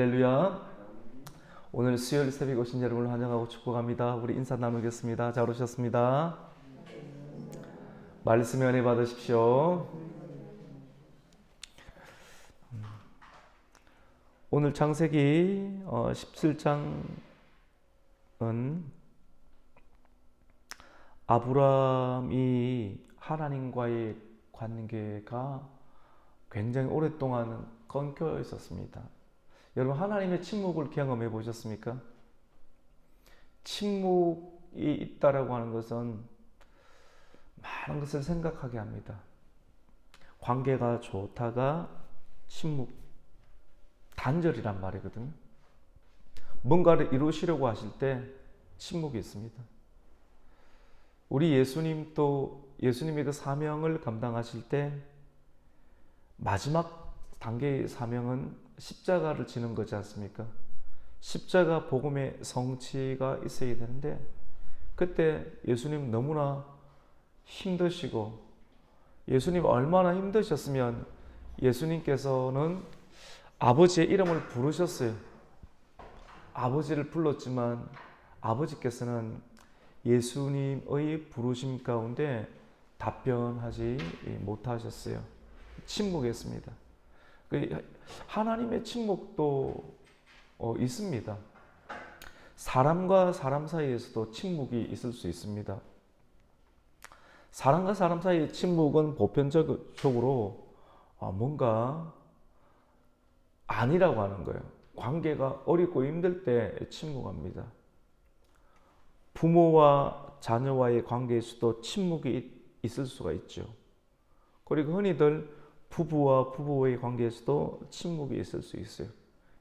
할렐루야. 오늘 수요일 새벽 오신 여러분을 환영하고 축복합니다. 우리 인사 나누겠습니다. 잘 오셨습니다. 말씀 은혜 받으십시오. 오늘 창세기 17장은 아브라함이 하나님과의 관계가 굉장히 오랫동안 끊겨 있었습니다. 여러분, 하나님의 침묵을 경험해 보셨습니까? 침묵이 있다라고 하는 것은 많은 것을 생각하게 합니다. 관계가 좋다가 침묵, 단절이란 말이거든요. 뭔가를 이루시려고 하실 때 침묵이 있습니다. 우리 예수님도 예수님의 그 사명을 감당하실 때 마지막 단계의 사명은 십자가를 지는 거지 않습니까? 십자가 복음의 성취가 있어야 되는데 그때 예수님 너무나 힘드시고, 예수님 얼마나 힘드셨으면 예수님께서는 아버지의 이름을 부르셨어요. 아버지를 불렀지만 아버지께서는 예수님의 부르심 가운데 답변하지 못하셨어요. 침묵했습니다. 하나님의 침묵도 있습니다. 사람과 사람 사이에서도 침묵이 있을 수 있습니다. 사람과 사람 사이의 침묵은 보편적으로 뭔가 아니라고 하는 거예요. 관계가 어렵고 힘들 때 침묵합니다. 부모와 자녀와의 관계에서도 침묵이 있을 수가 있죠. 그리고 흔히들 부부와 부부의 관계에서도 침묵이 있을 수 있어요.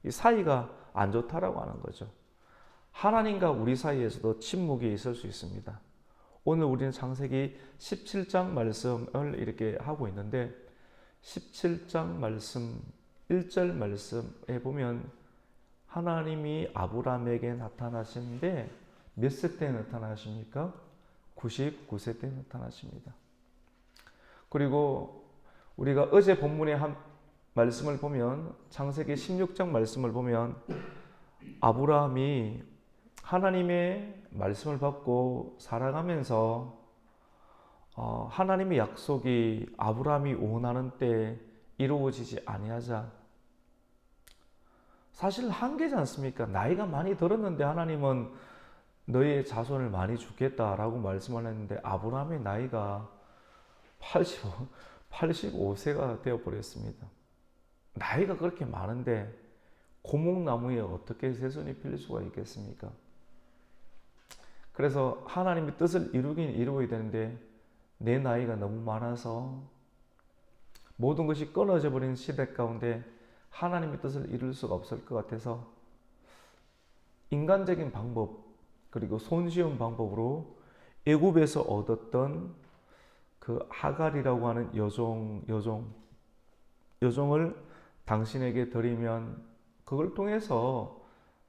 이 사이가 안 좋다라고 하는 거죠. 하나님과 우리 사이에서도 침묵이 있을 수 있습니다. 오늘 우리는 창세기 17장 말씀을 이렇게 하고 있는데 17장 말씀 1절 말씀에 보면 하나님이 아브라함에게 나타나시는데 몇 세 때 나타나십니까? 99세 때 나타나십니다. 그리고 우리가 어제 본문의 한 말씀을 보면, 창세기 16장 말씀을 보면 아브라함이 하나님의 말씀을 받고 살아가면서 하나님의 약속이 아브라함이 원하는 때 이루어지지 아니하자 사실 한계지 않습니까? 나이가 많이 들었는데 하나님은 너의 자손을 많이 주겠다라고 말씀을 했는데 아브라함의 나이가 85세가 되어버렸습니다. 나이가 그렇게 많은데 고목나무에 어떻게 새순이 필 수가 있겠습니까? 그래서 하나님의 뜻을 이루긴 이루어야 되는데 내 나이가 너무 많아서 모든 것이 끊어져 버린 시대 가운데 하나님의 뜻을 이룰 수가 없을 것 같아서 인간적인 방법 그리고 손쉬운 방법으로 애굽에서 얻었던 그 하갈이라고 하는 여종을 당신에게 드리면 그걸 통해서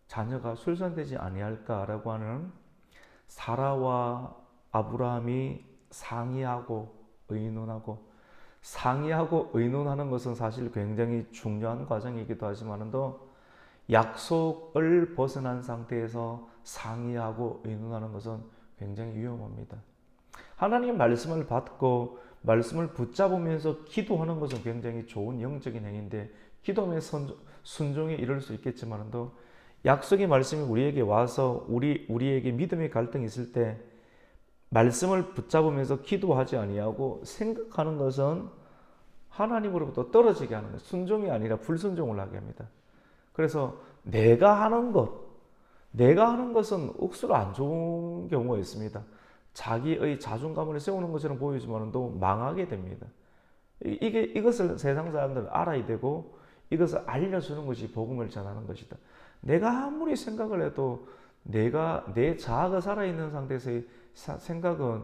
자녀가 출산되지 아니할까라고 하는 사라와 아브라함이 상의하고 의논하는 것은 사실 굉장히 중요한 과정이기도 하지만도 약속을 벗어난 상태에서 상의하고 의논하는 것은 굉장히 위험합니다. 하나님의 말씀을 받고 말씀을 붙잡으면서 기도하는 것은 굉장히 좋은 영적인 행위인데 기도하면서 순종에 이를 수 있겠지만도 약속의 말씀이 우리에게 와서 우리에게 믿음의 갈등이 있을 때 말씀을 붙잡으면서 기도하지 아니하고 생각하는 것은 하나님으로부터 떨어지게 하는 것, 순종이 아니라 불순종을 하게 합니다. 그래서 내가 하는 것은 억수로 안 좋은 경우가 있습니다. 자기의 자존감을 세우는 것처럼 보이지만도 망하게 됩니다. 이것을 세상 사람들은 알아야 되고 이것을 알려주는 것이 복음을 전하는 것이다. 내가 아무리 생각을 해도 내 자아가 살아있는 상태에서의 생각은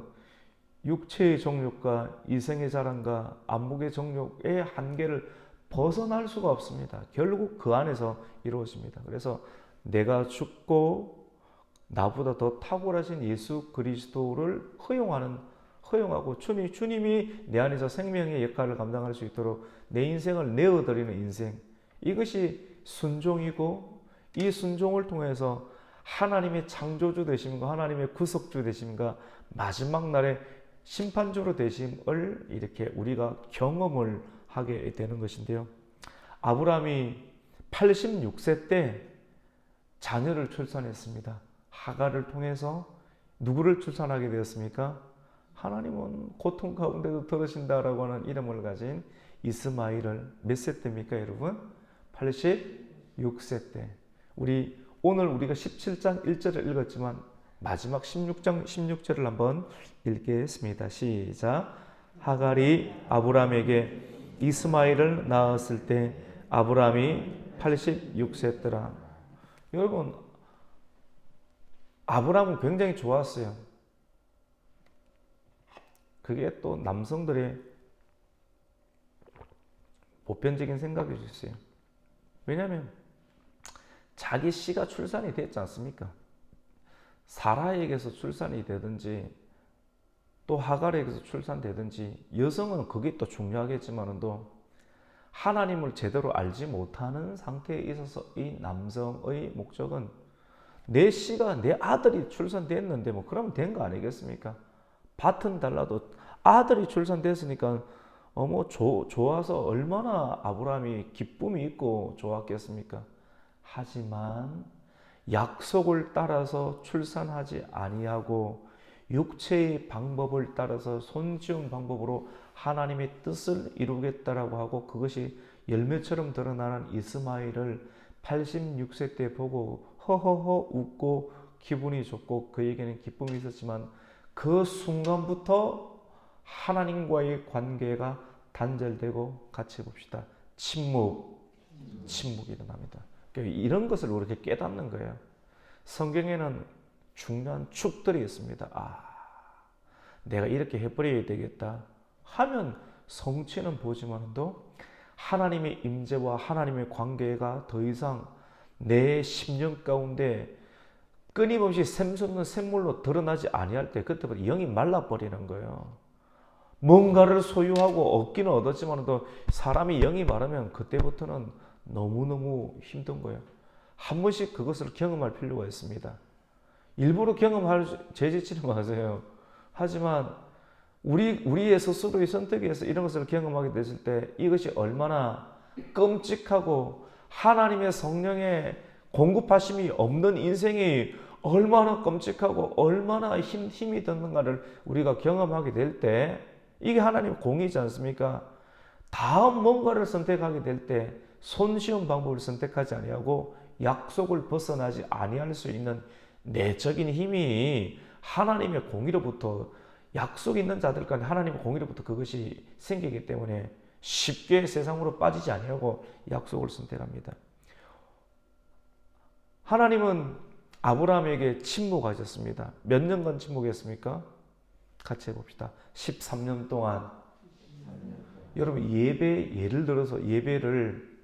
육체의 정욕과 이생의 자랑과 안목의 정욕의 한계를 벗어날 수가 없습니다. 결국 그 안에서 이루어집니다. 그래서 내가 죽고 나보다 더 탁월하신 예수 그리스도를 허용하고 주님이 내 안에서 생명의 역할을 감당할 수 있도록 내 인생을 내어드리는 인생, 이것이 순종이고 이 순종을 통해서 하나님의 창조주 되심과 하나님의 구속주 되심과 마지막 날에 심판주로 되심을 이렇게 우리가 경험을 하게 되는 것인데요. 아브라함이 86세 때 자녀를 출산했습니다. 하갈을 통해서 누구를 출산하게 되었습니까? 하나님은 고통 가운데도 들으신다라고 하는 이름을 가진 이스마엘을 몇 세 때입니까, 여러분? 86세 때. 오늘 우리가 17장 1절을 읽었지만 마지막 16장 16절을 한번 읽겠습니다. 시작. 하갈이 아브라함에게 이스마엘을 낳았을 때 아브라함이 86세더라. 여러분, 아브라함은 굉장히 좋았어요. 그게 또 남성들의 보편적인 생각일 수 있어요. 왜냐하면 자기 씨가 출산이 됐지 않습니까? 사라에게서 출산이 되든지 또 하갈에게서 출산되든지 여성은 그게 또 중요하겠지만도 하나님을 제대로 알지 못하는 상태에 있어서 이 남성의 목적은 내 씨가 내 아들이 출산됐는데 뭐 그러면 된 거 아니겠습니까? 밭은 달라도 아들이 출산됐으니까 좋아서 얼마나 아브라함이 기쁨이 있고 좋았겠습니까? 하지만 약속을 따라서 출산하지 아니하고 육체의 방법을 따라서 손지은 방법으로 하나님의 뜻을 이루겠다라고 하고 그것이 열매처럼 드러나는 이스마엘을 86세 때 보고 허허허 웃고 기분이 좋고 그에게는 기쁨이 있었지만 그 순간부터 하나님과의 관계가 단절되고 같이 봅시다. 침묵이 일어납니다. 이런 것을 우리가 깨닫는 거예요. 성경에는 중요한 축들이 있습니다. 내가 이렇게 해버려야 되겠다 하면 성취는 보지만도 하나님의 임재와 하나님의 관계가 더 이상 내 심령 가운데 끊임없이 샘솟는 샘물로 드러나지 아니할 때 그때부터 영이 말라버리는 거예요. 뭔가를 소유하고 얻기는 얻었지만도 사람이 영이 마르면 그때부터는 너무너무 힘든 거예요. 한 번씩 그것을 경험할 필요가 있습니다. 일부러 경험할 죄짓지는 마세요. 하지만 우리의 스스로의 선택에 서 이런 것을 경험하게 됐을 때 이것이 얼마나 끔찍하고 하나님의 성령의 공급하심이 없는 인생이 얼마나 끔찍하고 얼마나 힘이 드는가를 우리가 경험하게 될 때 이게 하나님의 공이지 않습니까? 다음 뭔가를 선택하게 될 때 손쉬운 방법을 선택하지 아니하고 약속을 벗어나지 아니할 수 있는 내적인 힘이 하나님의 공의로부터 약속 있는 자들까지 하나님의 공의로부터 그것이 생기기 때문에 쉽게 세상으로 빠지지 아니하고 약속을 선택합니다. 하나님은 아브라함에게 침묵하셨습니다. 몇 년간 침묵했습니까? 같이 해봅시다. 13년 동안. 여러분 예를 들어서 예배를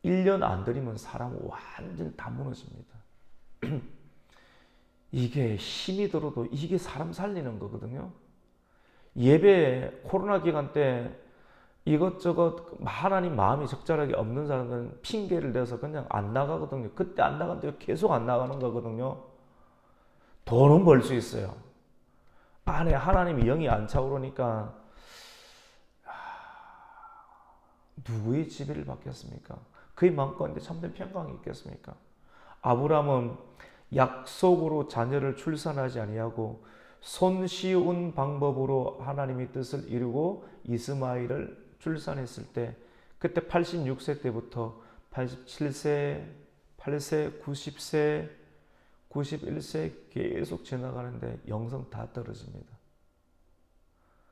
1년 안 드리면 사람은 완전 다 무너집니다. 이게 힘이 들어도 이게 사람 살리는 거거든요. 예배 코로나 기간 때 이것저것 하나님 마음이 적절하게 없는 사람은 핑계를 대서 그냥 안 나가거든요. 그때 안 나가는데 계속 안 나가는 거거든요. 돈은 벌 수 있어요. 안에 하나님이 영이 안 차오르니까 누구의 지배를 받겠습니까? 그의 마음 가운데 참된 평강이 있겠습니까? 아브라함은 약속으로 자녀를 출산하지 아니하고 손쉬운 방법으로 하나님의 뜻을 이루고 이스마엘을 출산했을 때 그때 86세 때부터 87세, 8세, 90세, 91세 계속 지나가는데 영성 다 떨어집니다.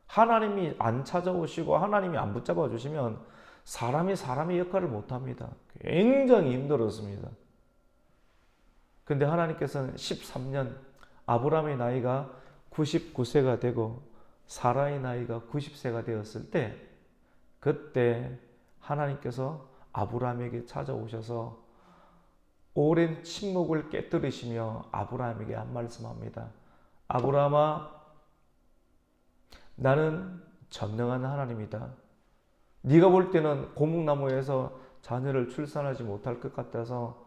하나님이 안 찾아오시고 하나님이 안 붙잡아 주시면 사람이 사람의 역할을 못합니다. 굉장히 힘들었습니다. 근데 하나님께서는 13년 아브라함의 나이가 99세가 되고 사라의 나이가 90세가 되었을 때 그때 하나님께서 아브라함에게 찾아오셔서 오랜 침묵을 깨뜨리시며 아브라함에게 한 말씀합니다. 아브라함아, 나는 전능한 하나님이다. 네가 볼 때는 고목나무에서 자녀를 출산하지 못할 것 같아서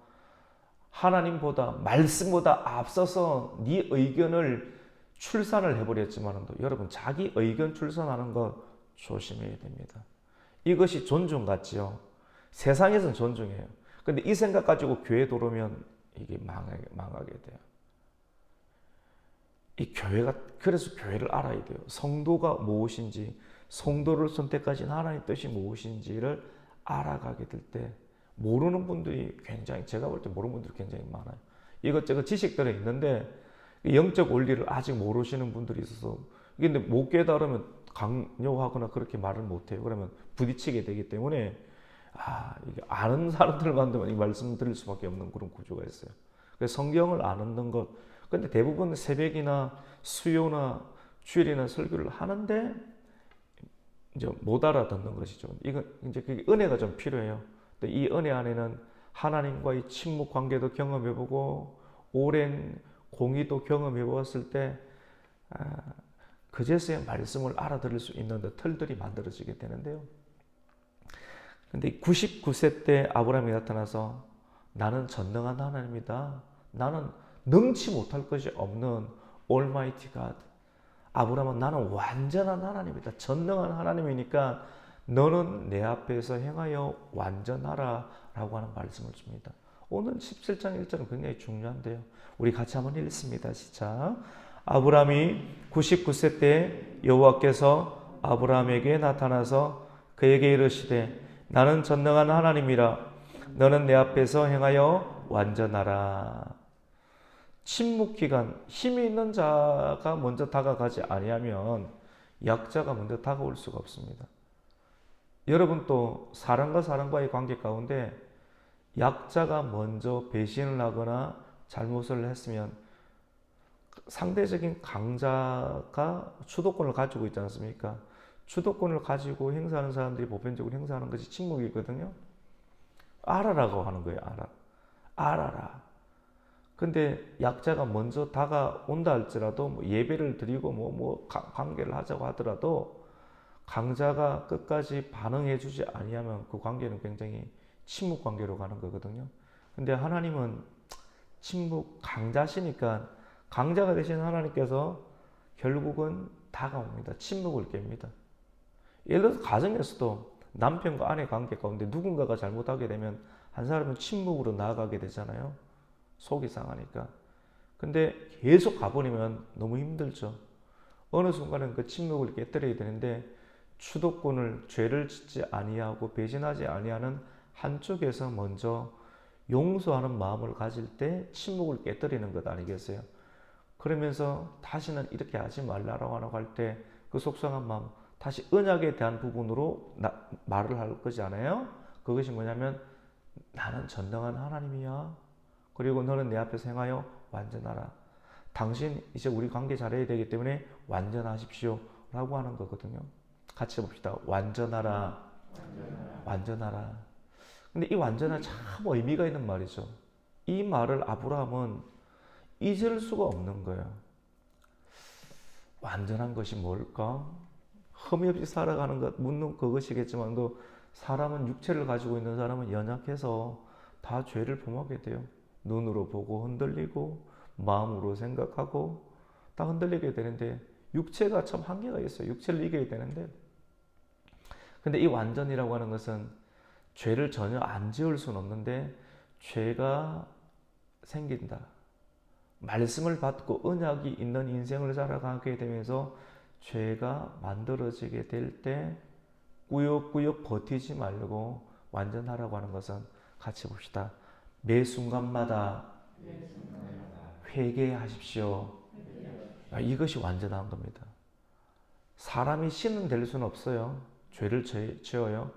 하나님보다 말씀보다 앞서서 네 의견을 출산을 해버렸지만도 여러분 자기 의견 출산하는 거 조심해야 됩니다. 이것이 존중 같지요. 세상에서는 존중해요. 근데 이 생각 가지고 교회 들어오면 이게 망하게 돼요. 이 교회가 그래서 교회를 알아야 돼요. 성도가 무엇인지, 성도를 선택하신 하나님의 뜻이 무엇인지를 알아가게 될 때 모르는 분들이 굉장히, 제가 볼 때 모르는 분들이 굉장히 많아요. 이것저것 지식들이 있는데 영적 원리를 아직 모르시는 분들이 있어서, 근데 못 깨달으면 강요하거나 그렇게 말을 못해요. 그러면 부딪히게 되기 때문에 이게 아는 사람들만 이 말씀 드릴 수밖에 없는 그런 구조가 있어요. 그래서 성경을 아는 것, 근데 대부분 새벽이나 수요나 주일이나 설교를 하는데 이제 못 알아듣는 것이죠. 이건 이제 그게 은혜가 좀 필요해요. 이 은혜 안에는 하나님과의 친목 관계도 경험해보고 오랜 공의도 경험해보았을 때 그제서야 말씀을 알아들을 수 있는 틀들이 만들어지게 되는데요. 근데 99세 때 아브라함이 나타나서 나는 전능한 하나님이다. 나는 능치 못할 것이 없는 Almighty God. 아브라함은 나는 완전한 하나님이다. 전능한 하나님이니까 너는 내 앞에서 행하여 완전하라 라고 하는 말씀을 줍니다. 오늘 17장 1절은 굉장히 중요한데요. 우리 같이 한번 읽습니다. 시작. 아브라함이 99세 때 여호와께서 아브라함에게 나타나서 그에게 이르시되 나는 전능한 하나님이라 너는 내 앞에서 행하여 완전하라. 침묵기간, 힘이 있는 자가 먼저 다가가지 아니하면 약자가 먼저 다가올 수가 없습니다. 여러분 또 사람과 사람과의 관계 가운데 약자가 먼저 배신을 하거나 잘못을 했으면 상대적인 강자가 주도권을 가지고 있지 않습니까? 주도권을 가지고 행사하는 사람들이 보편적으로 행사하는 것이 침묵이거든요. 알아라고 하는 거예요. 알아라. 근데 약자가 먼저 다가온다 할지라도 예배를 드리고 관계를 하자고 하더라도 강자가 끝까지 반응해 주지 아니하면 그 관계는 굉장히 침묵 관계로 가는 거거든요. 근데 하나님은 강자시니까 강자가 되신 하나님께서 결국은 다가옵니다. 침묵을 깹니다. 예를 들어서 가정에서도 남편과 아내 관계 가운데 누군가가 잘못하게 되면 한 사람은 침묵으로 나아가게 되잖아요. 속이 상하니까. 근데 계속 가버리면 너무 힘들죠. 어느 순간은 그 침묵을 깨뜨려야 되는데 주도권을 죄를 짓지 아니하고 배신하지 아니하는 한쪽에서 먼저 용서하는 마음을 가질 때 침묵을 깨뜨리는 것 아니겠어요? 그러면서 다시는 이렇게 하지 말라고 할 때 그 속상한 마음, 다시 언약에 대한 부분으로 말을 할 거잖아요. 그것이 뭐냐면 나는 전능한 하나님이야. 그리고 너는 내 앞에서 행하여 완전하라. 당신 이제 우리 관계 잘해야 되기 때문에 완전하십시오 라고 하는 거거든요. 같이 봅시다. 완전하라. 완전하라. 근데 이 완전한 참 의미가 있는 말이죠. 이 말을 아브라함은 잊을 수가 없는 거예요. 완전한 것이 뭘까? 흠이 없이 살아가는 것, 묻는 그것이겠지만도 사람은 육체를 가지고 있는 사람은 연약해서 다 죄를 범하게 돼요. 눈으로 보고 흔들리고 마음으로 생각하고 다 흔들리게 되는데 육체가 참 한계가 있어요. 육체를 이겨야 되는데 근데 이 완전이라고 하는 것은 죄를 전혀 안 지을 수는 없는데 죄가 생긴다. 말씀을 받고 언약이 있는 인생을 살아가게 되면서 죄가 만들어지게 될 때 꾸역꾸역 버티지 말고 완전하라고 하는 것은 같이 봅시다. 매 순간마다 회개하십시오. 이것이 완전한 겁니다. 사람이 신은 될 수는 없어요. 죄를 지어요.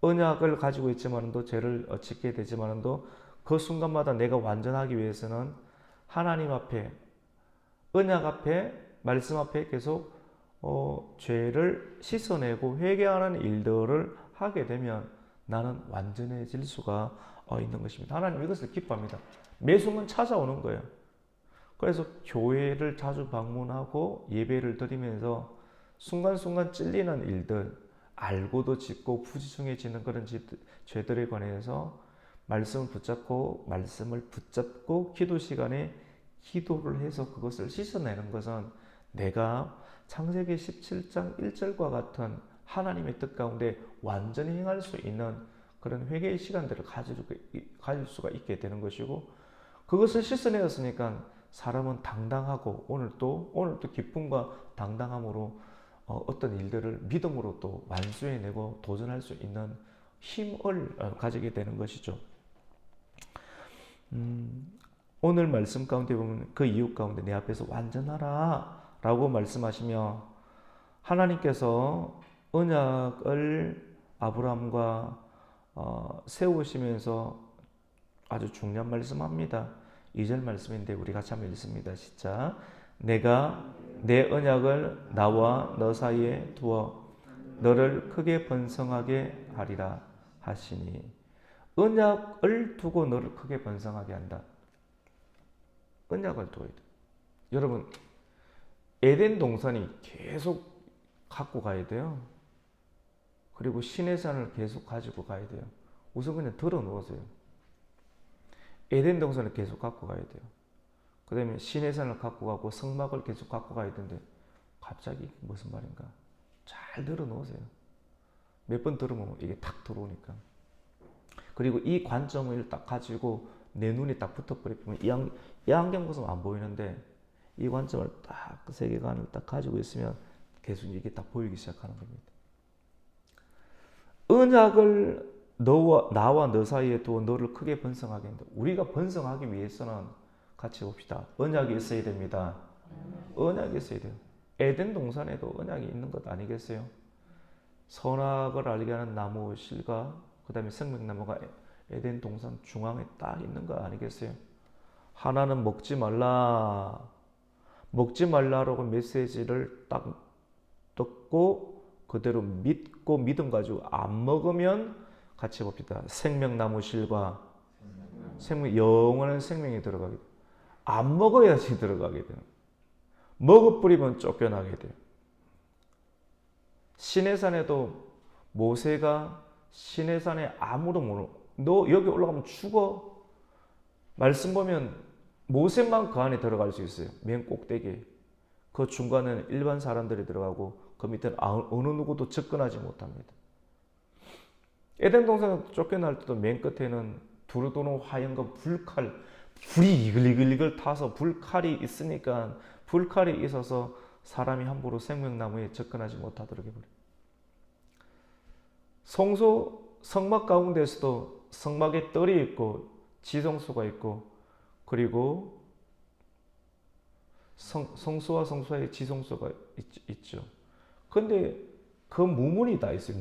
언약을 가지고 있지만도 죄를 짓게 되지만도 그 순간마다 내가 완전하기 위해서는 하나님 앞에, 언약 앞에, 말씀 앞에 계속 죄를 씻어내고 회개하는 일들을 하게 되면 나는 완전해질 수가 있는 것입니다. 하나님 이것을 기뻐합니다. 매 순간 찾아오는 거예요. 그래서 교회를 자주 방문하고 예배를 드리면서 순간순간 찔리는 일들, 알고도 짓고 부지중해지는 그런 죄들에 관해서 말씀을 붙잡고 기도 시간에 기도를 해서 그것을 씻어내는 것은 내가 창세기 17장 1절과 같은 하나님의 뜻 가운데 완전히 행할 수 있는 그런 회개의 시간들을 가질 수가 있게 되는 것이고, 그것을 씻어내었으니까 사람은 당당하고 오늘도 기쁨과 당당함으로 어떤 일들을 믿음으로 또 완수해내고 도전할 수 있는 힘을 가지게 되는 것이죠. 오늘 말씀 가운데 보면 그 이유 가운데 내 앞에서 완전하라 라고 말씀하시며, 하나님께서 언약을 아브라함과 세우시면서 아주 중요한 말씀합니다. 2절 말씀인데 우리 같이 한번 읽습니다. 시작. 내가 내 언약을 나와 너 사이에 두어 너를 크게 번성하게 하리라 하시니, 언약을 두고 너를 크게 번성하게 한다. 언약을 둬야 돼. 여러분, 에덴 동산이 계속 갖고 가야 돼요. 그리고 신의 산을 계속 가지고 가야 돼요. 우선 그냥 들어 놓으세요. 에덴 동산을 계속 갖고 가야 돼요. 그 다음에 신의 산을 갖고 가고 성막을 계속 갖고 가야 되는데 갑자기 무슨 말인가? 잘 들어 놓으세요. 몇 번 들으면 이게 탁 들어오니까. 그리고 이 관점을 딱 가지고 내 눈이 딱 붙어버리면 이 안경 벗으면 안 보이는데 이 관점을 딱 그 세계관을 딱 가지고 있으면 계속 이게 딱 보이기 시작하는 겁니다. 언약을 나와 너 사이에 두어 너를 크게 번성하게 한다. 우리가 번성하기 위해서는 같이 봅시다. 언약이 있어야 됩니다. 언약이 있어야 돼요. 에덴 동산에도 언약이 있는 것 아니겠어요? 선악을 알게 하는 나무 실과 그 다음에 생명나무가 에덴 동산 중앙에 딱 있는 거 아니겠어요? 하나는 먹지 말라라고 메시지를 딱 듣고 그대로 믿고 믿음 가지고 안 먹으면 같이 봅시다. 생명나무 실과 영원한 생명이 들어가게 돼요. 안 먹어야지 들어가게 돼요. 먹어버리면 쫓겨나게 돼요. 시내산에도 모세가 시내산에 아무도 모르고 너 여기 올라가면 죽어. 말씀 보면 모세만 그 안에 들어갈 수 있어요. 맨 꼭대기에. 그 중간에는 일반 사람들이 들어가고 그 밑에는 어느 누구도 접근하지 못합니다. 에덴 동산 쫓겨날 때도 맨 끝에는 두루두루 화염과 불이 이글이글 타서 불칼이 있으니까 불칼이 있어서 사람이 함부로 생명나무에 접근하지 못하도록 해버려요. 성막 가운데서도 성막에 뜰이 있고 지성소가 있고 그리고 성소와 성소의 지성소가 있죠. 근데 그 무문이 다 있어요.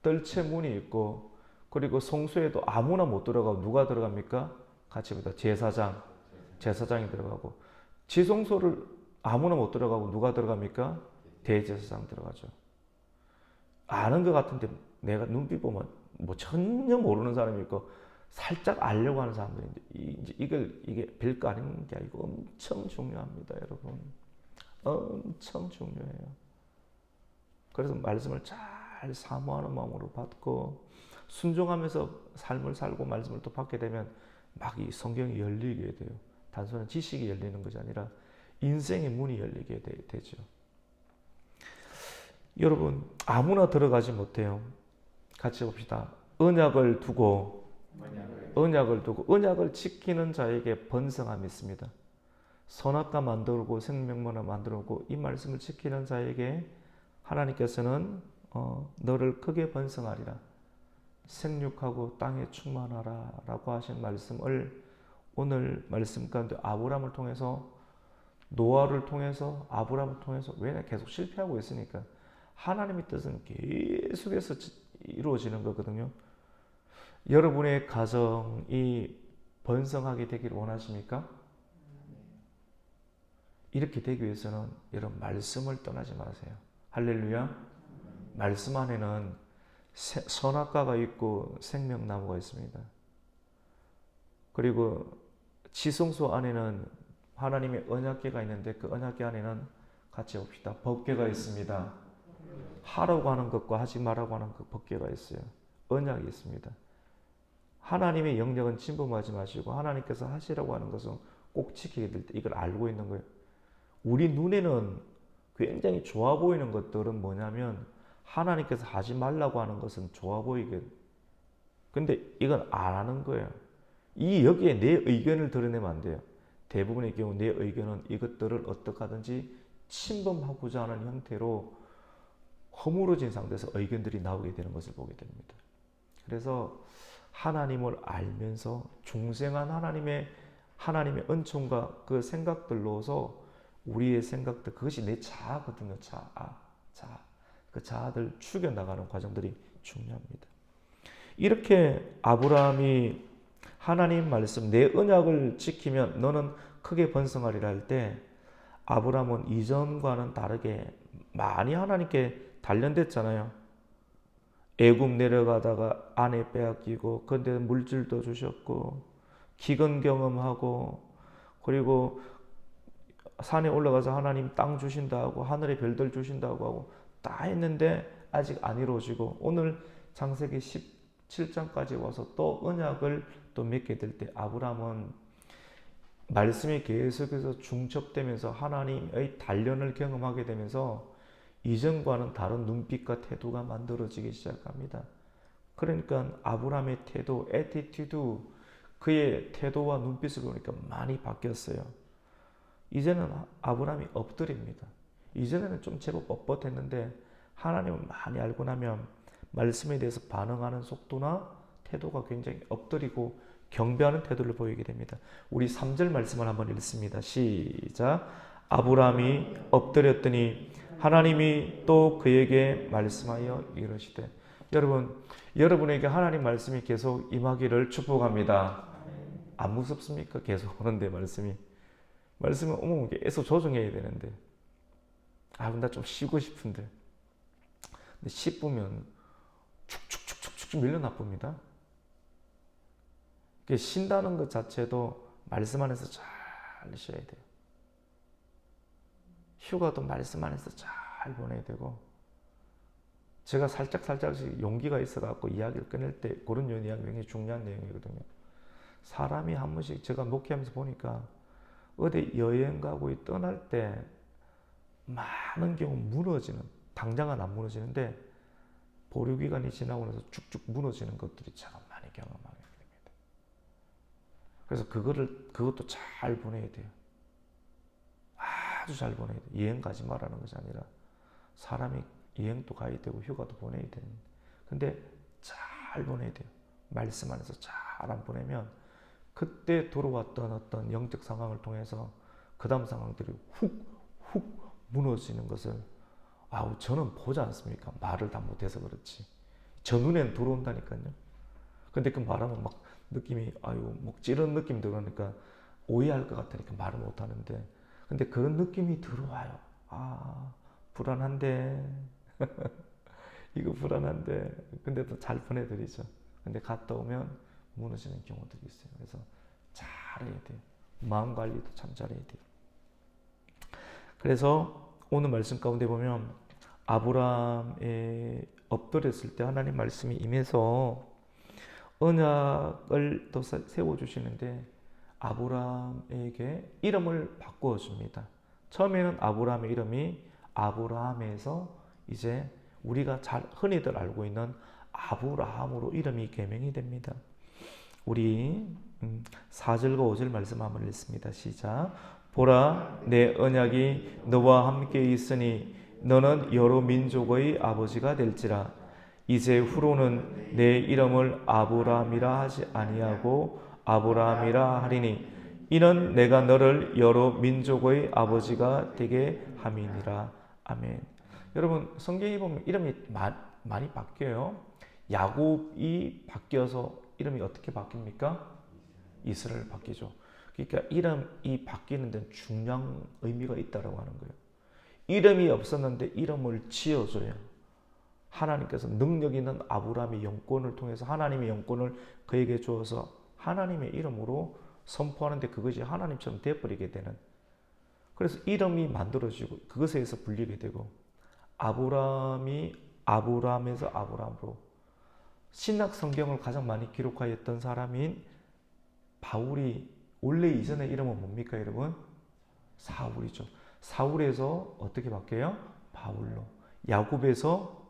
뜰채 문이 있고 그리고 성소에도 아무나 못 들어가고 누가 들어갑니까? 같이 보다 제사장이 들어가고 지성소를 아무나 못 들어가고 누가 들어갑니까? 대제사장 들어가죠. 아는 것 같은데 내가 눈빛 보면 뭐 전혀 모르는 사람이 있고 살짝 알려고 하는 사람들이 이제 이게 별거 아닌 게 아니고 엄청 중요합니다, 여러분. 엄청 중요해요. 그래서 말씀을 잘 사모하는 마음으로 받고 순종하면서 삶을 살고 말씀을 또 받게 되면 막 이 성경이 열리게 돼요. 단순한 지식이 열리는 것이 아니라 인생의 문이 열리게 되죠. 여러분, 아무나 들어가지 못해요. 같이 봅시다. 언약을 두고 언약을 지키는 자에게 번성함이 있습니다. 선악과 만들고 생명문화 만들고 이 말씀을 지키는 자에게 하나님께서는 너를 크게 번성하리라. 생육하고 땅에 충만하라 라고 하신 말씀을 오늘 말씀 가운데 아브라함을 통해서 노아를 통해서 아브라함을 통해서 왜 계속 실패하고 있으니까 하나님의 뜻은 계속해서 이루어지는 거거든요. 여러분의 가정이 번성하게 되기를 원하십니까? 이렇게 되기 위해서는 여러분 말씀을 떠나지 마세요. 할렐루야. 말씀 안에는 선악과가 있고 생명나무가 있습니다. 그리고 지성소 안에는 하나님의 언약궤가 있는데 그 언약궤 안에는 같이 봅시다. 법궤가 있습니다. 하라고 하는 것과 하지 말라고 하는 것 법계가 있어요. 언약이 있습니다. 하나님의 영역은 침범하지 마시고 하나님께서 하시라고 하는 것은 꼭 지키게 될 때 이걸 알고 있는 거예요. 우리 눈에는 굉장히 좋아 보이는 것들은 뭐냐면 하나님께서 하지 말라고 하는 것은 좋아 보이게. 근데 이건 안 하는 거예요. 여기에 내 의견을 드러내면 안 돼요. 대부분의 경우 내 의견은 이것들을 어떻게 하든지 침범하고자 하는 형태로 허물어진 상태에서 의견들이 나오게 되는 것을 보게 됩니다. 그래서 하나님을 알면서 중생한 하나님의 은총과 그 생각들로서 우리의 생각들, 그것이 내 자아거든요. 자아. 그 자아들 죽여나가는 과정들이 중요합니다. 이렇게 아브라함이 하나님 말씀, 내 언약을 지키면 너는 크게 번성하리라 할 때 아브라함은 이전과는 다르게 많이 하나님께 단련됐잖아요. 애굽 내려가다가 아내 빼앗기고 근데 물질도 주셨고 기근 경험하고 그리고 산에 올라가서 하나님 땅 주신다고 하늘의 별들 주신다고 하고 다 했는데 아직 안 이루어지고 오늘 창세기 17장까지 와서 또 언약을 또 맺게 될 때 아브라함은 말씀이 계속해서 중첩되면서 하나님의 단련을 경험하게 되면서 이전과는 다른 눈빛과 태도가 만들어지기 시작합니다. 그러니까 아브라함의 태도, 애티튜드, 그의 태도와 눈빛을 보니까 많이 바뀌었어요. 이제는 아브라함이 엎드립니다. 이전에는 좀 제법 뻣뻣했는데 하나님을 많이 알고 나면 말씀에 대해서 반응하는 속도나 태도가 굉장히 엎드리고 경배하는 태도를 보이게 됩니다. 우리 3절 말씀을 한번 읽습니다. 시작. 아브라함이 엎드렸더니 하나님이 또 그에게 말씀하여 이르시되. 여러분에게 하나님 말씀이 계속 임하기를 축복합니다. 안 무섭습니까? 계속 오는데 말씀은 계속 조정해야 되는데 나 좀 쉬고 싶은데 근데 씹으면 축축축축축 밀려 나쁩니다. 쉰다는 것 자체도 말씀 안에서 잘 쉬어야 돼요. 휴가도 말씀 안에서 잘 보내야 되고 제가 살짝씩 용기가 있어갖고 이야기를 꺼낼 때 그런 이야기 굉장히 중요한 내용이거든요. 사람이 한 번씩 제가 목회하면서 보니까 어디 여행 가고 떠날 때 많은 경우 무너지는, 당장은 안 무너지는데 보류기간이 지나고 나서 쭉쭉 무너지는 것들이 참 많이 경험하게 됩니다. 그래서 그것도 잘 보내야 돼요. 아주 잘 보내야 돼요. 여행 가지 말라는 것이 아니라 사람이 여행도 가야 되고 휴가도 보내야 되는. 근데 잘 보내야 돼요. 말씀 안에서 잘 안 보내면 그때 들어왔던 어떤 영적 상황을 통해서 그 다음 상황들이 훅 무너지는 것을 저는 보지 않습니까? 말을 다 못해서 그렇지. 저 눈에는 들어온다니까요. 근데 그 말하면 막 느낌이 뭐 찌른 느낌 들어오니까 오해할 것 같으니까 말을 못하는데 근데 그런 느낌이 들어와요. 불안한데 이거 불안한데 근데 또 잘 보내드리죠. 근데 갔다 오면 무너지는 경우들이 있어요. 그래서 잘해야 돼요. 마음 관리도 참 잘해야 돼요. 그래서 오늘 말씀 가운데 보면 아브라함에 엎드렸을 때 하나님 말씀이 임해서 언약을 또 세워주시는데 아브라함에게 이름을 바꾸어 줍니다. 처음에는 아브라함의 이름이 아브라함에서 이제 우리가 잘 흔히들 알고 있는 아브라함으로 이름이 개명이 됩니다. 우리 4절과 5절 말씀 한번 읽습니다. 시작. 보라, 내 언약이 너와 함께 있으니 너는 여러 민족의 아버지가 될지라. 이제 후로는 내 이름을 아브라함이라 하지 아니하고 아브라함이라 하리니 이는 내가 너를 여러 민족의 아버지가 되게 함이니라. 아멘. 여러분 성경에 보면 이름이 많이 바뀌어요. 야곱이 바뀌어서 이름이 어떻게 바뀝니까? 이스라엘 바뀌죠. 그러니까 이름이 바뀌는 데는 중요한 의미가 있다고 하는 거예요. 이름이 없었는데 이름을 지어줘요. 하나님께서 능력 있는 아브라함의 영권을 통해서 하나님의 영권을 그에게 주어서 하나님의 이름으로 선포하는데 그것이 하나님처럼 되어버리게 되는. 그래서 이름이 만들어지고 그것에 의해서 불리게 되고 아브라함이 아브라함에서 아브라함으로 신약 성경을 가장 많이 기록하였던 사람인 바울이 원래 이전의 이름은 뭡니까 여러분? 사울이죠. 사울에서 어떻게 바뀌어요? 바울로. 야곱에서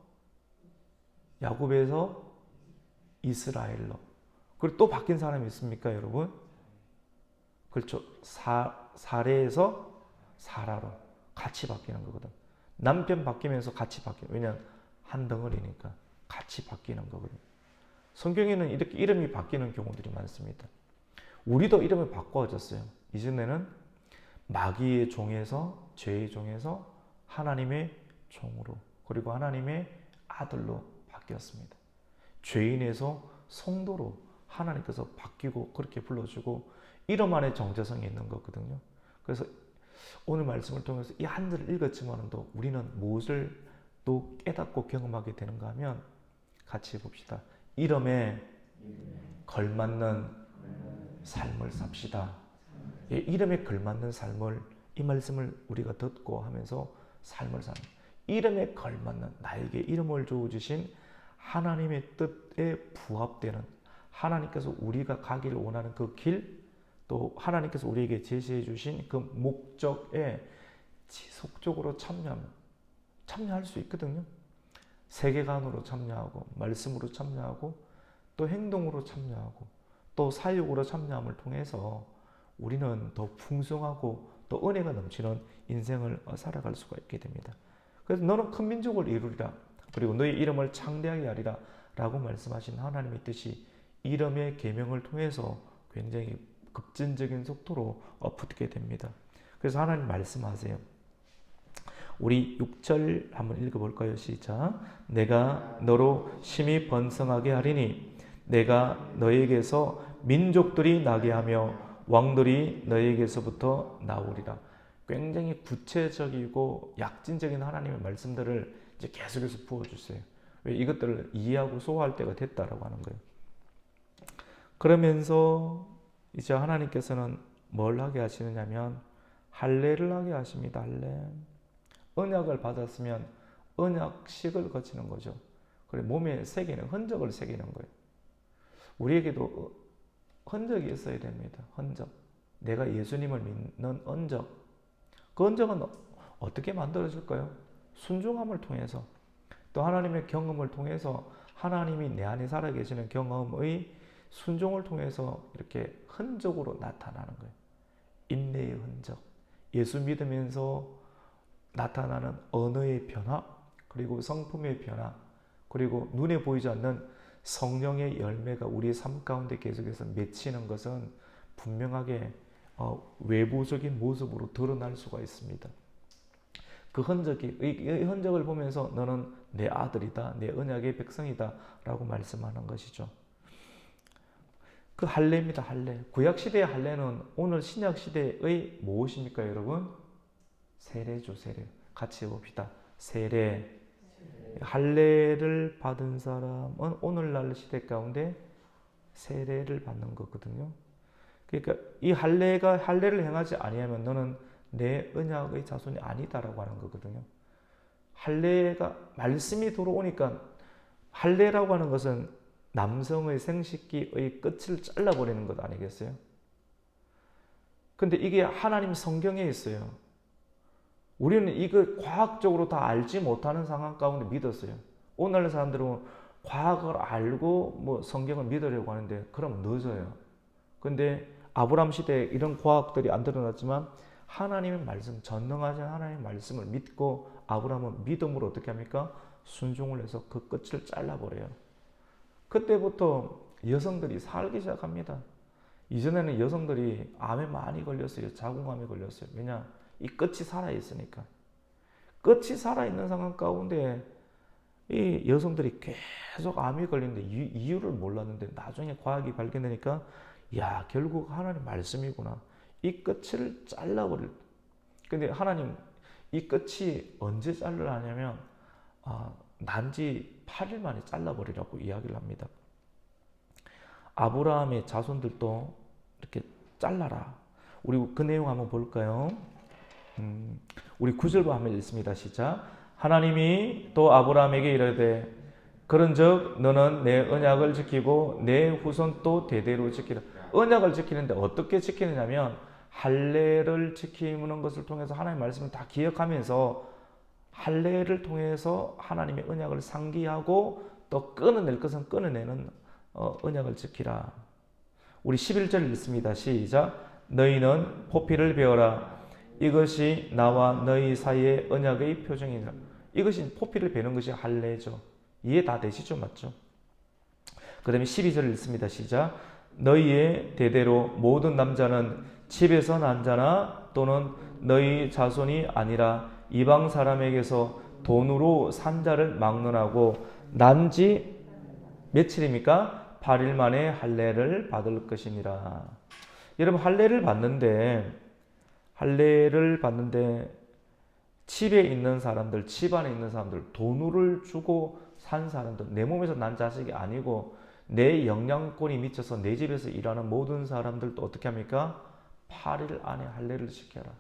이스라엘로. 그리고 또 바뀐 사람이 있습니까 여러분? 그렇죠. 사레에서 사라로 같이 바뀌는 거거든. 남편 바뀌면서 같이 바뀌는. 왜냐하면 한 덩어리니까 같이 바뀌는 거거든. 성경에는 이렇게 이름이 바뀌는 경우들이 많습니다. 우리도 이름을 바꿔졌어요. 이전에는 마귀의 종에서 죄의 종에서 하나님의 종으로 그리고 하나님의 아들로 바뀌었습니다. 죄인에서 성도로 하나님께서 바뀌고 그렇게 불러주고 이름 안에 정체성이 있는 거거든요. 그래서 오늘 말씀을 통해서 이 한 절을 읽었지만 또 우리는 무엇을 또 깨닫고 경험하게 되는가 하면 같이 봅시다. 이름에 걸맞는 삶을 삽시다. 예, 이름에 걸맞는 삶을 이 말씀을 우리가 듣고 하면서 삶을 사는 이름에 걸맞는 나에게 이름을 주어주신 하나님의 뜻에 부합되는 하나님께서 우리가 가기를 원하는 그 길 또 하나님께서 우리에게 제시해 주신 그 목적에 지속적으로 참여할 수 있거든요. 세계관으로 참여하고 말씀으로 참여하고 또 행동으로 참여하고 또 사역으로 참여함을 통해서 우리는 더 풍성하고 또 은혜가 넘치는 인생을 살아갈 수가 있게 됩니다. 그래서 너는 큰 민족을 이루리라 그리고 너의 이름을 창대하게 하리라 라고 말씀하신 하나님의 뜻이 이름의 계명을 통해서 굉장히 급진적인 속도로 붙게 됩니다. 그래서 하나님 말씀하세요. 우리 6절 한번 읽어볼까요? 시작. 내가 너로 심히 번성하게 하리니 내가 너에게서 민족들이 나게 하며 왕들이 너에게서부터 나오리라. 굉장히 구체적이고 약진적인 하나님의 말씀들을 이제 계속해서 부어주세요. 왜 이것들을 이해하고 소화할 때가 됐다라고 하는 거예요. 그러면서 이제 하나님께서는 뭘 하게 하시느냐면 할례를 하게 하십니다. 할례. 언약을 받았으면 언약식을 거치는 거죠. 그리고 몸에 새기는 흔적을 새기는 거예요. 우리에게도 흔적이 있어야 됩니다. 흔적. 내가 예수님을 믿는 흔적. 그 흔적은 어떻게 만들어질까요? 순종함을 통해서 또 하나님의 경험을 통해서 하나님이 내 안에 살아계시는 경험의 순종을 통해서 이렇게 흔적으로 나타나는 거예요. 인내의 흔적. 예수 믿으면서 나타나는 언어의 변화, 그리고 성품의 변화, 그리고 눈에 보이지 않는 성령의 열매가 우리의 삶 가운데 계속해서 맺히는 것은 분명하게 외부적인 모습으로 드러날 수가 있습니다. 그 흔적이, 이 흔적을 보면서 너는 내 아들이다, 내 언약의 백성이다 라고 말씀하는 것이죠. 그 할례입니다. 할례. 구약시대의 할례는 오늘 신약시대의 무엇입니까 여러분? 세례죠. 세례. 같이 해봅시다. 세례. 할례를 받은 사람은 오늘날 시대 가운데 세례를 받는 거거든요. 그러니까 이 할례를 행하지 아니하면 너는 내 언약의 자손이 아니다라고 하는 거거든요. 할례가 말씀이 들어오니까 할례라고 하는 것은 남성의 생식기의 끝을 잘라버리는 것 아니겠어요? 근데 이게 하나님 성경에 있어요. 우리는 이걸 과학적으로 다 알지 못하는 상황 가운데 믿었어요. 오늘날 사람들은 과학을 알고 뭐 성경을 믿으려고 하는데 그럼 늦어요. 근데 아브라함 시대에 이런 과학들이 안 드러났지만 하나님의 말씀, 전능하신 하나님의 말씀을 믿고 아브라함은 믿음으로 어떻게 합니까? 순종을 해서 그 끝을 잘라버려요. 그때부터 여성들이 살기 시작합니다. 이전에는 여성들이 암에 많이 걸렸어요. 자궁암에 걸렸어요. 왜냐? 이 끝이 살아있으니까. 끝이 살아있는 상황 가운데 이 여성들이 계속 암이 걸리는데 이유를 몰랐는데 나중에 과학이 발견되니까 야, 결국 하나님 말씀이구나. 이 끝을 잘라버릴. 근데 하나님 이 끝이 언제 자르라냐면 난지 8일 만에 잘라버리라고 이야기를 합니다. 아브라함의 자손들도 이렇게 잘라라. 우리 그 내용 한번 볼까요? 우리 9절부 한번 읽습니다. 시작. 하나님이 또 아브라함에게 이르되 그런즉 너는 내 언약을 지키고 내 후손 또 대대로 지키라. 언약을 지키는데 어떻게 지키느냐면 할례를 지키는 것을 통해서 하나님의 말씀을 다 기억하면서 할례를 통해서 하나님의 언약을 상기하고 또 끊어낼 것은 끊어내는 언약을 지키라. 우리 11절 읽습니다. 시작. 너희는 포피를 베어라. 이것이 나와 너희 사이의 언약의 표정이니라. 이것이 포피를 베는 것이 할례죠. 이해 다 되시죠? 맞죠? 그 다음에 12절 읽습니다. 시작. 너희의 대대로 모든 남자는 집에서 난 자나 또는 너희 자손이 아니라 이방 사람에게서 돈으로 산 자를 막론하고 난지 며칠입니까? 8일 만에 할례를 받을 것이니라. 여러분 할례를 받는데 집에 있는 사람들, 집 안에 있는 사람들, 돈을 주고 산 사람들, 내 몸에서 난 자식이 아니고 내 영양권이 미쳐서 내 집에서 일하는 모든 사람들도 어떻게 합니까? 8일 안에 할례를 지켜라.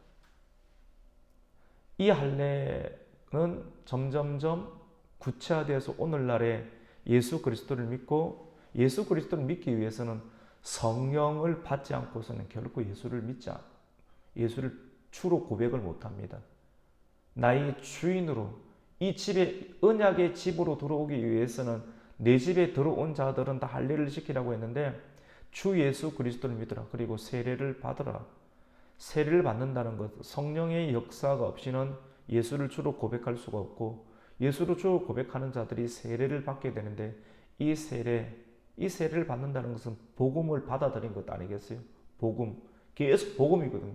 이 할례는 점점점 구체화되어서 오늘날에 예수 그리스도를 믿고 예수 그리스도를 믿기 위해서는 성령을 받지 않고서는 결코 예수를 주로 고백을 못합니다. 나의 주인으로 이 집에 언약의 집으로 들어오기 위해서는 내 집에 들어온 자들은 다 할례를 지키라고 했는데 주 예수 그리스도를 믿으라. 그리고 세례를 받으라. 세례를 받는다는 것, 성령의 역사가 없이는 예수를 주로 고백할 수가 없고 예수를 주로 고백하는 자들이 세례를 받게 되는데 이 세례를 받는다는 것은 복음을 받아들인 것 아니겠어요? 복음, 계속 복음이거든요.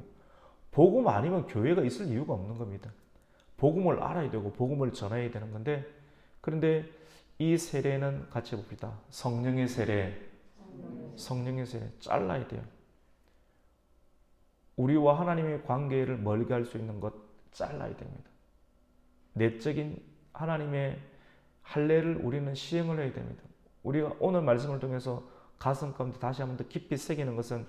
복음 아니면 교회가 있을 이유가 없는 겁니다. 복음을 알아야 되고 복음을 전해야 되는 건데 그런데 이 세례는 같이 봅시다. 성령의 세례 잘라야 돼요. 우리와 하나님의 관계를 멀게 할 수 있는 것 잘라야 됩니다. 내적인 하나님의 할례를 우리는 시행을 해야 됩니다. 우리가 오늘 말씀을 통해서 가슴 가운데 다시 한번 더 깊이 새기는 것은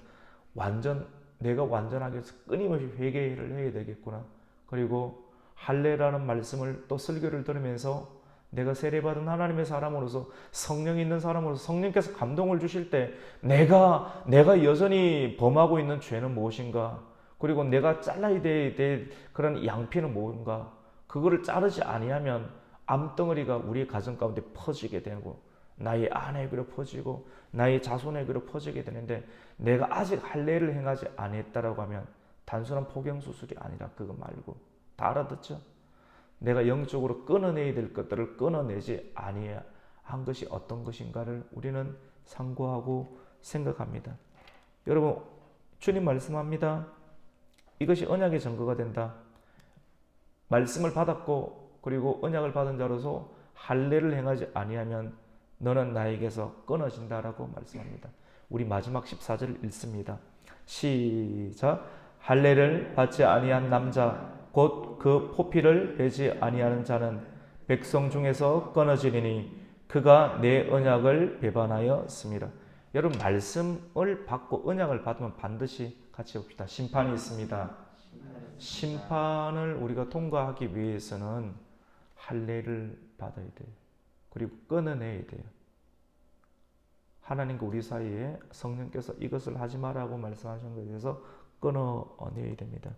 내가 완전하게 해서 끊임없이 회개를 해야 되겠구나. 그리고 할례라는 말씀을 또 설교를 들으면서 내가 세례받은 하나님의 사람으로서 성령이 있는 사람으로서 성령께서 감동을 주실 때 내가 여전히 범하고 있는 죄는 무엇인가? 그리고 내가 잘라야 될 그런 양피는 뭔가? 그거를 자르지 아니하면 암덩어리가 우리의 가정 가운데 퍼지게 되고 나의 아내에게로 퍼지고 나의 자손에게로 퍼지게 되는데 내가 아직 할례를 행하지 아니했다라고 하면 단순한 포경수술이 아니라 그거 말고 다 알아듣죠? 내가 영적으로 끊어내야 될 것들을 끊어내지 아니한 것이 어떤 것인가를 우리는 상고하고 생각합니다. 여러분 주님 말씀합니다. 이것이 언약의 증거가 된다. 말씀을 받았고 그리고 언약을 받은 자로서 할례를 행하지 아니하면 너는 나에게서 끊어진다라고 말씀합니다. 우리 마지막 14절 읽습니다. 시작. 할례를 받지 아니한 남자 곧 그 포피를 베지 아니하는 자는 백성 중에서 끊어지리니 그가 내 언약을 배반하였습니다. 여러분 말씀을 받고 언약을 받으면 반드시 같이 봅시다. 심판이 있습니다. 심판을 우리가 통과하기 위해서는 할례를 받아야 돼요. 그리고 끊어내야 돼요. 하나님과 우리 사이에 성령께서 이것을 하지 말라고 말씀하신 것에 대해서 끊어내야 됩니다.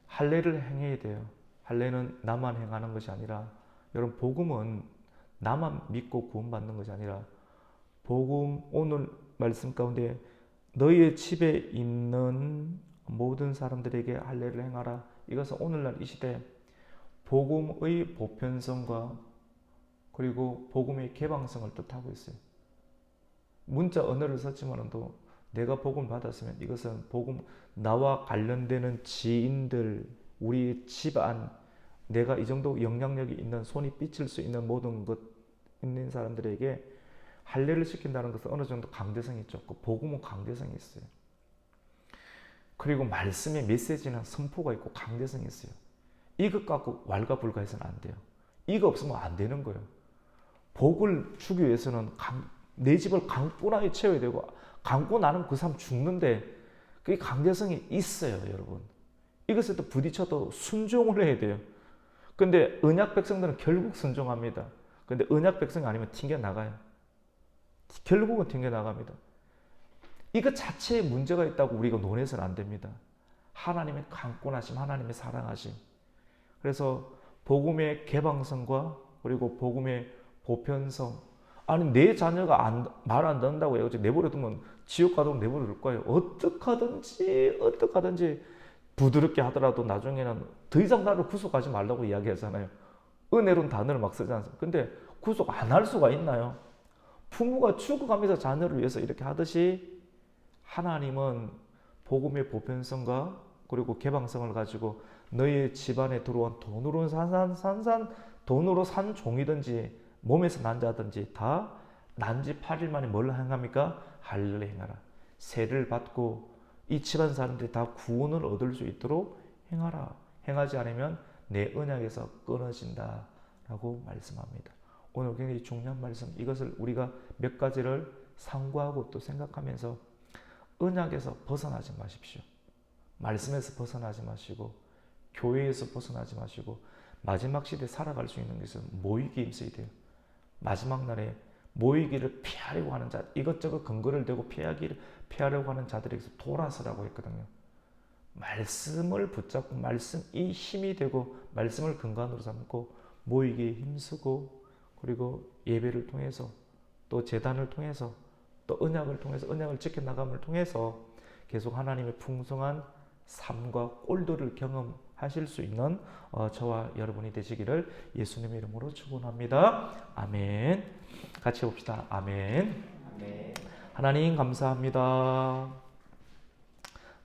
할례를 행해야 돼요. 할례는 나만 행하는 것이 아니라 여러분 복음은 나만 믿고 구원받는 것이 아니라 복음 오늘 말씀 가운데 너희의 집에 있는 모든 사람들에게 할례를 행하라. 이것은 오늘날 이 시대 복음의 보편성과 그리고 복음의 개방성을 뜻하고 있어요. 문자 언어를 썼지만도 내가 복음을 받았으면 이것은 복음 나와 관련되는 지인들, 우리 집안, 내가 이 정도 영향력이 있는 손이 삐칠 수 있는 모든 것 있는 사람들에게 할례를 시킨다는 것은 어느 정도 강대성이 있죠. 복음은 강대성이 있어요. 그리고 말씀의 메시지는 선포가 있고 강대성이 있어요. 이것 갖고 왈가불가해서는 안 돼요. 이거 없으면 안 되는 거예요. 복을 주기 위해서는 내 집을 강분하게 채워야 되고 강고 나는 그 사람 죽는데 그게 강제성이 있어요, 여러분. 이것에 또 부딪혀도 순종을 해야 돼요. 근데 언약 백성들은 결국 순종합니다. 근데 언약 백성이 아니면 튕겨나가요. 결국은 튕겨나갑니다. 이것 자체에 문제가 있다고 우리가 논해서는 안 됩니다. 하나님의 강권하심, 하나님의 사랑하심. 그래서 복음의 개방성과 그리고 복음의 보편성. 아니 내 자녀가 말 안 듣는다고 해요. 내버려두면 지옥 가도록 내버려둘 거예요. 어떻게 하든지 부드럽게 하더라도 나중에는 더 이상 나를 구속하지 말라고 이야기하잖아요. 은혜로운 단어를 막 쓰지 않습니까? 근데 구속 안 할 수가 있나요? 부모가 죽어가면서 자녀를 위해서 이렇게 하듯이 하나님은 복음의 보편성과 그리고 개방성을 가지고 너희 집안에 들어온 돈으로 산 종이든지 몸에서 난 자든지 다 난지 8일 만에 뭘 행합니까? 할례 행하라. 세를 받고 이 집안 사람들이 다 구원을 얻을 수 있도록 행하라. 행하지 않으면 내 언약에서 끊어진다 라고 말씀합니다. 오늘 굉장히 중요한 말씀, 이것을 우리가 몇 가지를 상고하고 또 생각하면서 언약에서 벗어나지 마십시오. 말씀에서 벗어나지 마시고 교회에서 벗어나지 마시고 마지막 시대에 살아갈 수 있는 것은 모이기에 있어야 돼요. 마지막 날에 모이기를 피하려고 하는 자, 이것저것 근거를 대고 피하려고 하는 자들에게서 돌아서라고 했거든요. 말씀을 붙잡고 말씀이 힘이 되고 말씀을 근간으로 삼고 모이기에 힘쓰고 그리고 예배를 통해서 또 제단을 통해서 또 언약을 통해서 언약을 지켜나감을 통해서 계속 하나님의 풍성한 삶과 꼴도를 경험하실 수 있는 저와 여러분이 되시기를 예수님의 이름으로 축원합니다. 아멘. 같이 봅시다. 아멘. 아멘. 하나님 감사합니다.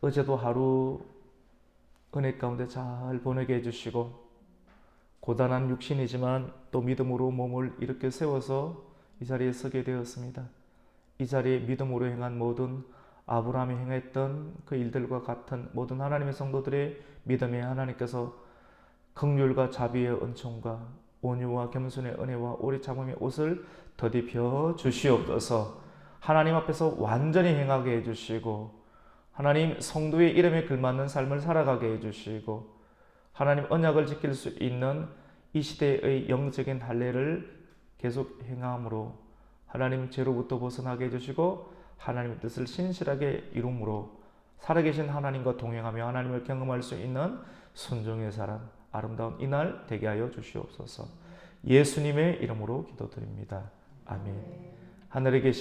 어제도 하루 은혜 가운데 잘 보내게 해주시고 고단한 육신이지만 또 믿음으로 몸을 이렇게 세워서 이 자리에 서게 되었습니다. 이 자리에 믿음으로 행한 모든 아브라함이 행했던 그 일들과 같은 모든 하나님의 성도들의 믿음에 하나님께서 긍휼과 자비의 은총과 온유와 겸손의 은혜와 오래 참음의 옷을 더입혀 주시옵소서. 하나님 앞에서 완전히 행하게 해주시고 하나님 성도의 이름에 걸맞는 삶을 살아가게 해주시고 하나님 언약을 지킬 수 있는 이 시대의 영적인 할례를 계속 행함으로 하나님 죄로부터 벗어나게 해주시고 하나님의 뜻을 신실하게 이룸으로 살아계신 하나님과 동행하며 하나님을 경험할 수 있는 순종의 사람, 아름다운 이날 되게 하여 주시옵소서. 예수님의 이름으로 기도드립니다. 아멘. 하늘에 계신